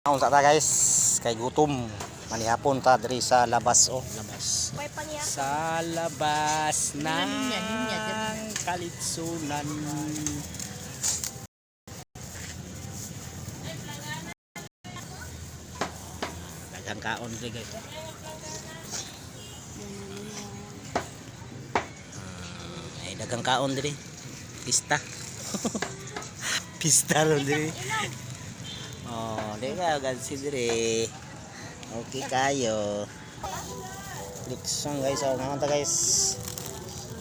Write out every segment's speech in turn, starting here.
Unsa ta guys, kay gutom. Manihapon ta diri sa labas labas. Sa labas ng Kalitsunan. Daghang kaon diri guys. Ay daghang kaon diri. Pista. Pista ron diri. Oh, di ka gansi dire. Okay kayo. Liksong guys, oh, ngamon ta guys.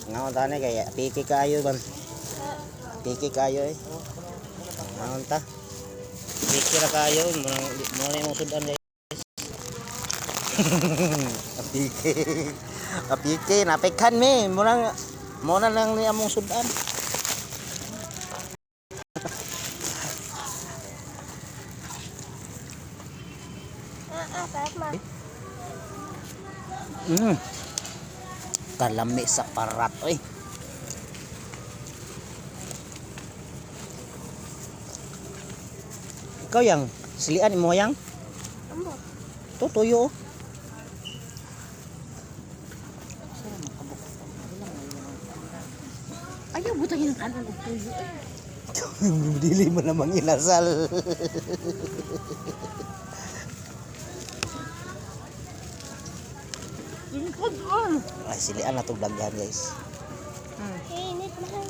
Ngamon ta ni kaya piki kayo ban. Piki kayo eh. Ngamon ta. Piki ra kayo, mo na mo sudan guys. Piki. Piki napekhan me, mo na lang ni among sudan. Kalami sa parat oy. Ikaw yang silian mo yang? Ambo. Tutuyo. Ayaw butangin ng kanan og tuyo. Dili mo namang inasal. Ay, silian na itong daghan guys. Init na.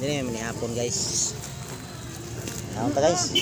Dili may manihapon guys. Naon ta guys.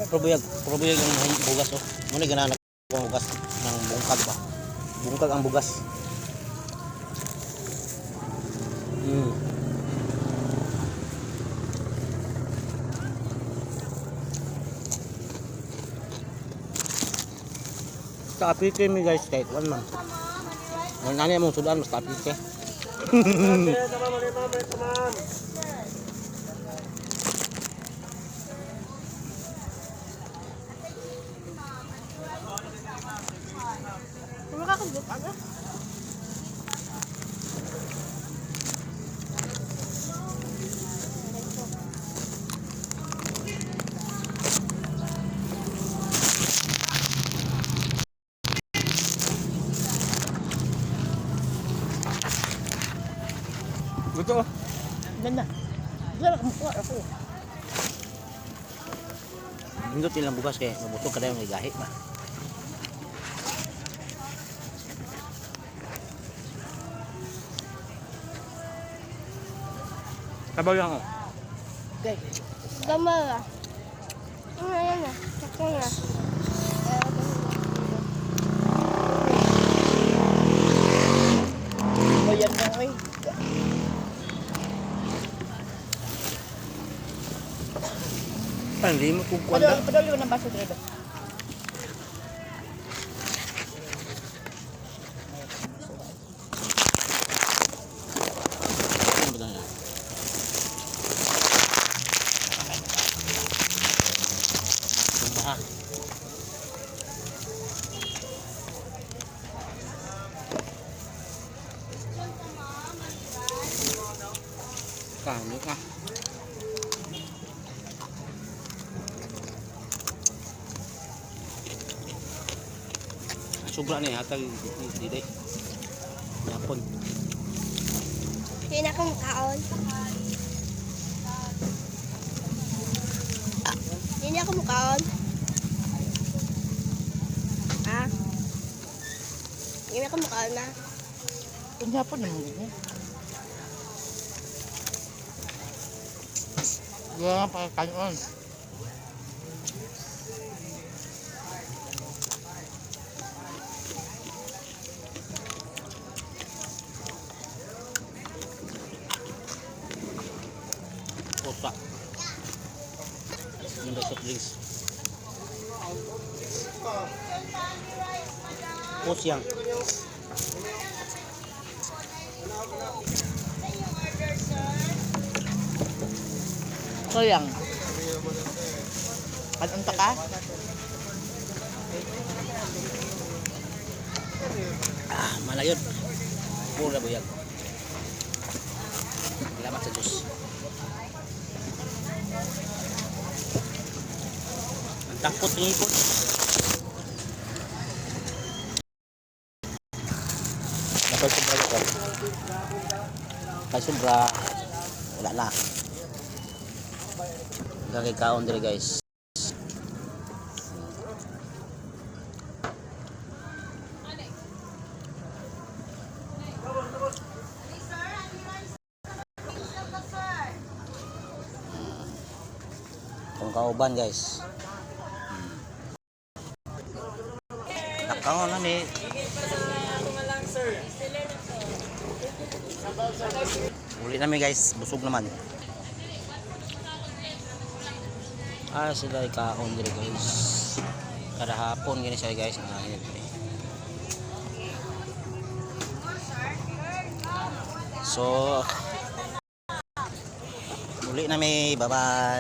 Probuyag ang bugas oh. Muna ganahan ang bugas ng bungkag ba. Bungkag ang bugas. Tapi ke mi guys kahit one man. Nani mo sudan mas tapi ke. Betul. Ganda. Dala ka mo ako. Indot ilang bukas kay mabuto kada yung igahi ba. Sabaw lang oh. Okay. Gamara. Ayan na. Sakto na. Ayan na oy. Hindi mo kukuha. Padalo ng baso dito. Kami ka. Sobra ni hatag dito. Yapon. Hindi na akong kaon. Hindi na ako mukaon. Ha? Hindi na ako mukaon na. Kanya po naman ganyan. Yeah, pakikain on. Yung ba soft drinks? Pusyang. Sayang. Anong ka? Ah, malayod. Pura buyag. Salamat sa Diyos. Ang takot ng ipon. Napay sobra ko. Kay sobra. Wala na. Gagikaon diri guys. Kung kauban guys. Nakaon na ni. Uli namin guys, busog naman. Ah, sila ikaon diri guys. Kada hapon gini siya guys. Ah, yun. So, uli namin, bye bye.